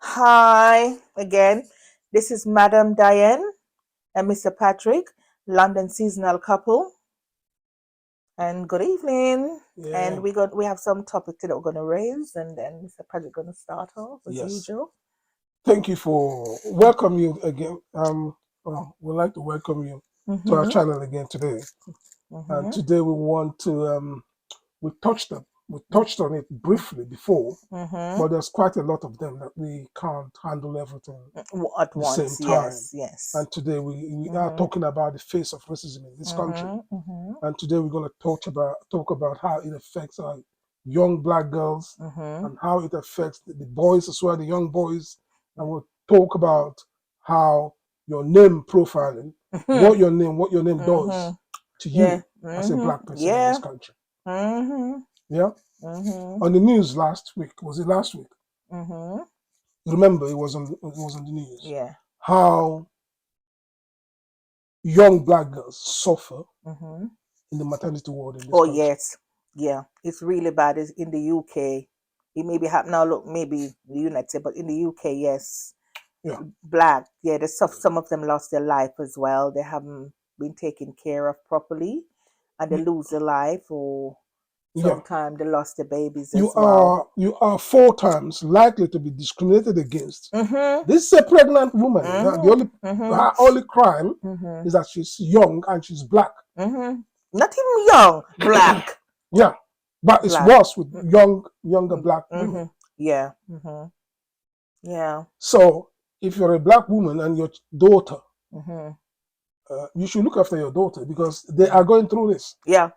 Hi again. This is Madam Diane and Mr. Patrick, London seasonal couple. And good evening. Yeah. And we have some topic that we're gonna raise, and then Mr. Patrick gonna start off as Yes. usual. Thank you for welcome you again. We'd like to welcome you to our Mhm. channel again today. And Mhm. today we want to we touched on it briefly before, Mhm. but there's quite a lot of them that we can't handle everything At at the same once, time. yes, yes. And today we are Mhm. talking about the face of racism in this country. Mhm. Mhm. And today we're going to talk about how it affects our young black girls Mhm. and how it affects the boys as well, the young boys. And we'll talk about how your name profiling, Mhm. what your name does Mhm. to Yeah. you as a Mhm. black person in this Yeah. country. Mhm. Yeah. Mhm. On the news last week, was it last week? Mhm. Remember, it was on the news Yeah. how young black girls suffer Mhm. in the maternity ward in this Oh country. yes, yeah, it's really bad. It's in the UK. It may be happening now. Look, maybe the United States, but in the UK, yes, Yeah. black. Yeah, some of them lost their life as well. They haven't been taken care of properly, and they You, lose their life, or yeah. sometimes they lost their babies you as well. are you are 4 times likely to be discriminated against. Mhm. This is a pregnant woman. The Mhm. only Mhm. her only crime Mhm. is that she's young and she's black. Mhm. Not even young, black, Yeah, but it's black. worse with younger black women. Mhm. Yeah. Mhm. Yeah. So if you're a black woman and your daughter, Mhm. you should look after your daughter because they are going through this, Yeah,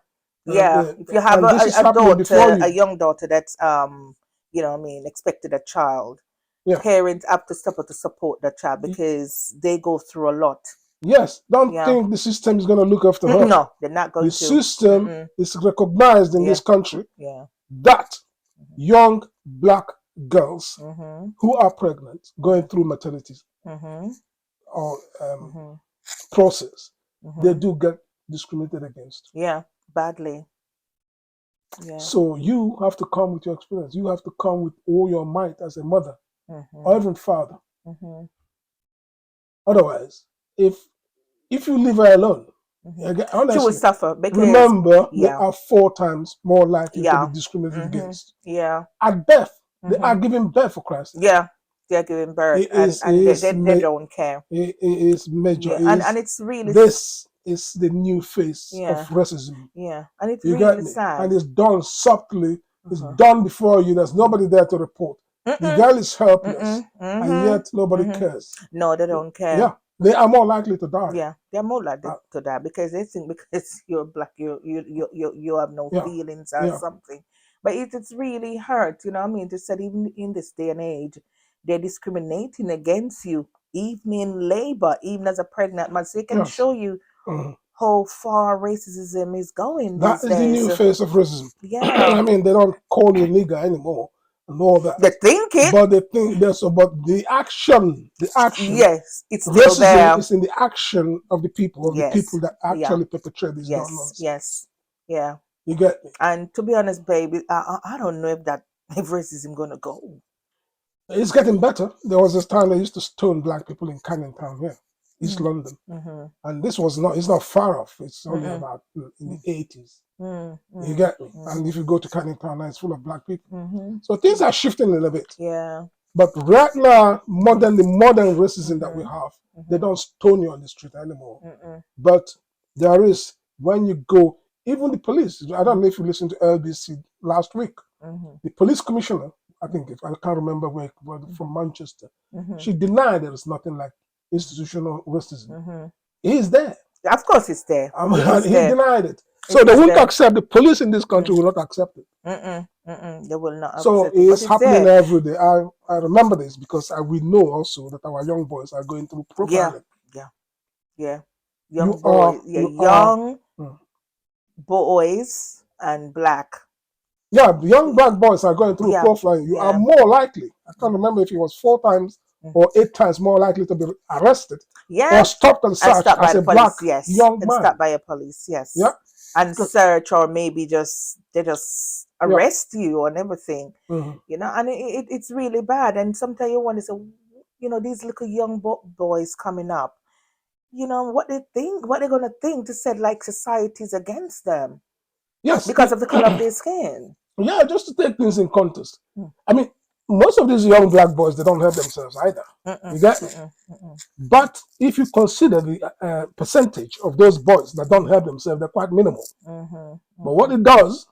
yeah. If you have and this is a happening before daughter, a you. young daughter that's what I mean, expected a child, Yeah. parents have to step up to support the child because they go through a lot. Yes, don't Yeah. think the system is going to look after her. No, they're not The going to. system Mm-mm. is recognized in Yeah, this country yeah. that young black girls Mhm. who are pregnant going Mhm. through maternity Mhm. or Mhm. process, they Mhm. do get discriminated against. Yeah, badly. Yeah. So you have to come with your experience. You have to come with all your might as a mother or Mhm. even father. Mhm. Otherwise, if you leave her alone, Mhm. again, She will honestly, suffer because remember they yeah, are 4 times more likely to be yeah. discriminated Mhm. against. Yeah. At birth, they are Mhm. giving birth for Christ's sake. Yeah, they're giving birth, It and is, it is, they ma- don't care. it is major. Yeah, It and is, it's really this is the new face of yeah, racism. yeah, and it's You really get me? sad. And it's done subtly. It's Uh-huh. done before you. There's Mhm. nobody there to report. The Mm-mm. girl is helpless, Mm-mm. and Mm-hmm. yet nobody Mm-hmm. cares. No, they don't care. Yeah, they are more likely to die. Yeah, they're more likely Uh, to die because they think because you're black, you have no yeah, feelings or yeah, something. But it's really hurt, you know what I mean? To say even in this day and age, they're discriminating against you, even in labor, even as a pregnant man. So it can yes. show you Mhm. how far racism is going That these is the days. new face of racism. Yeah, I mean, they don't call you nigger anymore and all that. they think it. But they think there's but the action, Yes, it's still racism there. is in the action of the Yes, people that yeah, actually perpetrate this darn yes, nonsense. yes, yeah. You get me? And to be honest, baby, I don't know if that if racism gonna go. It's getting better. There was this time they used to stone black people in Canning Town here, East Mm, London. mhm, And this was not, it's not far off. It's only mm, about in the mm, 80s. mm, You mm, get me? And if mhm, you go to Canning Town now, it's full of black people. mhm. So things are shifting a little bit. Yeah. But right now, Mhm, the modern racism that we mhm, have, they mhm, don't stone you on the street anymore. mhm, But there is, when you go, even the police, I don't know if you listened to LBC last week, mhm, the police commissioner, I mhm, think, I can't remember where, mhm, from Manchester, mhm, she denied there is nothing like institutional racism. mhm. He is there. Of course, it's there. It And is he there. denied it. It So they is won't there. accept, the police in this country Mm, will not accept it. They will not So accept it, but it's it's happening there. every day. I remember this because we know also that our young boys are going through Yeah, profiling. yeah, yeah. You Young are, boys, yeah, you are, young mm. boys and black. Yeah, the young black boys are going through Yeah, profiling. You are yeah. more likely, I can't Mhm, remember if it was 4 times or mhm. 8 times more likely to be arrested or Yeah, stopped and and searched stopped by as the a black police. Yes, young and man. stopped by a police. Yeah, Yes, and 'Cause- search or maybe just they just arrest you and everything. Mhm. You know, and it's really bad. And sometimes you wonder, so, you know, these little young boys coming up, you know, what they think, what they're gonna think to said like society's against them Yes. because of the color of their skin. Yeah, just to take things in context. Mm. I mean, most of these young black boys, they don't help themselves either. You get me? But if you consider the percentage of those boys that don't help themselves, they're quite minimal. But what it does,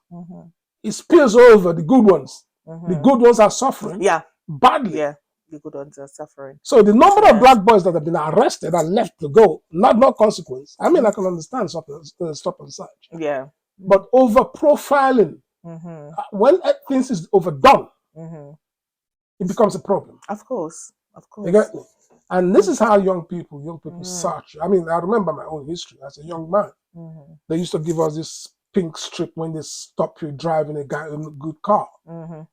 it spills over the good ones. The good ones are suffering badly. Yeah, the good ones are suffering. So the number of black boys that have been arrested and left to go, no consequence. I mean, I can understand stop and search. Yeah. But over profiling, when things is overdone, it becomes a problem. Of course. You get me? And this is how young people search. I mean, I remember my own history as a young man. They used to give us this pink strip when they stop you driving a good car.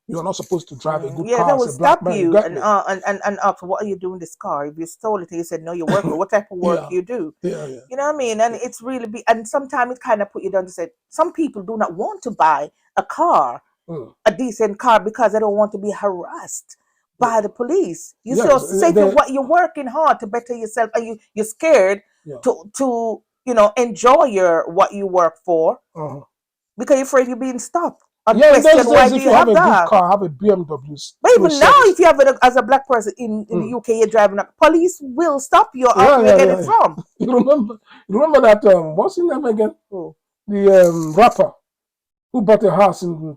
You're not supposed to drive a good car. Yeah, they will stop you and ask, what are you doing this car? If you stole it, you said, no, you're working. What type of work you do? Yeah. You know what I mean? And it's really and sometimes it kind of put you down to say, some people do not want to buy a car, a decent car, because they don't want to be harassed by the police. You say what you're working hard to better yourself, and you're scared to you know, enjoy what you work for, because you're afraid you're being stopped. Yeah, why do you have a good car, have a BMW. But even now, if you have it as a black person in the UK, you're driving up, police will stop you. Where you get it from? You remember that? What's his name again? Who? The rapper who bought a house in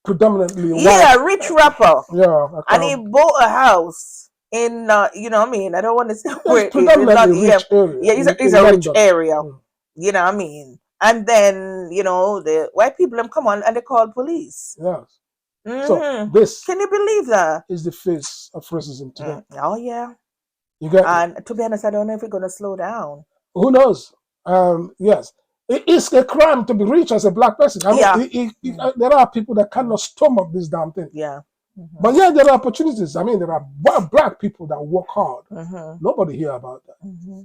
predominantly white. Rich rapper. Yeah, and he bought a house in you know what I mean, I don't want to say where it is. Predominantly rich area. Yeah, it's a rich area. You know what I mean? And then, you know, the white people come on and they call police. Yes. So this, can you believe that? Is the face of racism today. Oh yeah. You get and to be honest, I don't know if it's gonna slow down. Who knows? Yes. It is a crime to be rich as a black person. I mean, there are people that cannot stomach this damn thing. Yeah. But yeah, there are opportunities. I mean, there are black people that work hard. Nobody hear about that.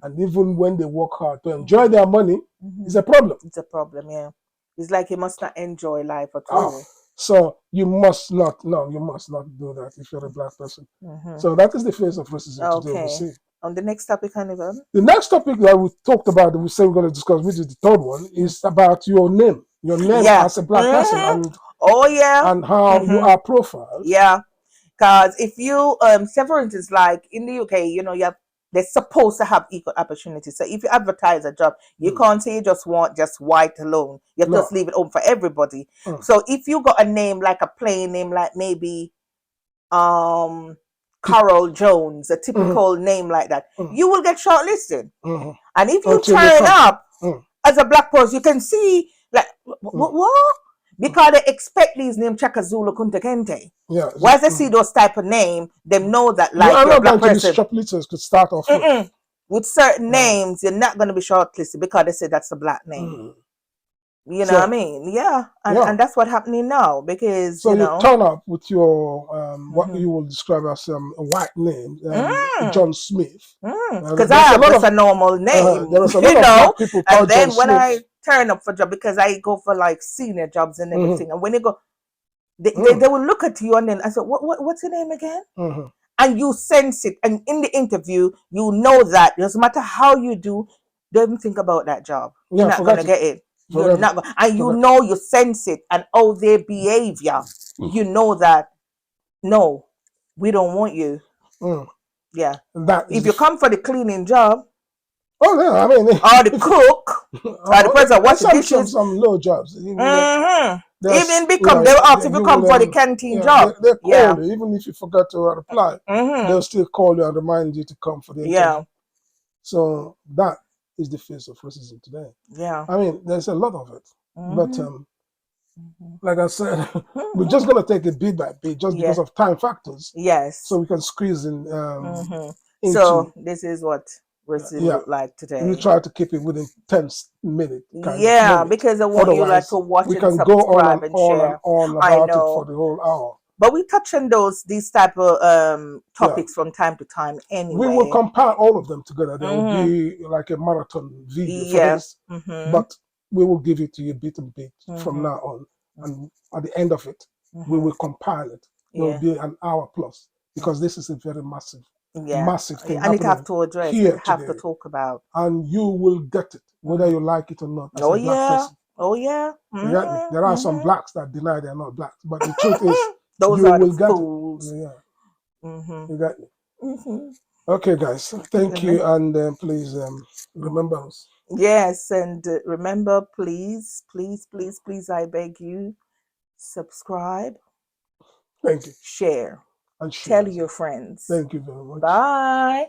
And even when they work hard to enjoy their money, it's a problem. It's a problem, yeah. It's like you must not enjoy life at all. So you must not do that if you're a black person. So that is the face of racism today we see. On the next topic, Hannibal. The next topic that we talked about, that we say we're going to discuss, which is the third one, is about your name. Your name as a black person. And and how you are profiled. Yeah, because if you for instance, like in the UK, you know, they're supposed to have equal opportunities. So if you advertise a job, you can't say you just want just white alone. You have to just leave it open for everybody. So if you got a name like a plain name, like maybe Carol Jones, a typical name like that, you will get shortlisted. And if you turn up as a black person, you can see like what? Because they expect these names Chaka Zulu Kunta Kente. Yeah. Once they see those type of name, they know that like you're a black person. Shoplifters could start off with certain names, you're not going to be shortlisted because they say that's a black name. You know what I mean? Yeah. And that's what's happening now, because so you know, turn up with your what you will describe as a white name, John Smith. Because that's a normal name. There is a lot of black people called and then John when Smith. I turn up for job, because I go for like senior jobs and everything, and when they go, they will look at you and then I said, what's your name again? And you sense it, and in the interview, you know that it doesn't matter how you do, don't even think about that job. You're not gonna get it. You're not, and you know, you sense it, and their behavior, you know that no, we don't want you. Yeah, if you come for the cleaning job, I mean, or the cook, or the person washing dishes, some low jobs. Even become they'll ask if you come for the canteen job. They call you, even if you forgot to reply. They'll still call you and remind you to come for the interview. So that is the face of racism today. Yeah, I mean, there's a lot of it, but like I said, we're just gonna take it bit by bit, just because of time factors. Yes, so we can squeeze in. So this is what racism look like today. We try to keep it within 10 minutes. Because I want you like to watch we and can subscribe go on and share. on about it for the whole hour. But we touch on these type of topics from time to time anyway. We will compile all of them together. There will be like a marathon video for this. But we will give it to you bit and bit from now on. and at the end of it, we will compile it. It will be an hour plus, because this is a very massive thing, and it have to address, here it have today. to talk about, and you will get it whether you like it or not. As oh a black person. oh yeah, you got me? There are some blacks that deny they're not blacks, but the truth is, those you are will the get fools. it. You got me? Okay, guys, thank you, and please remember us. Yes, and remember, please, I beg you, subscribe. Thank you. Share. And share. Tell your friends. Thank you very much. Bye.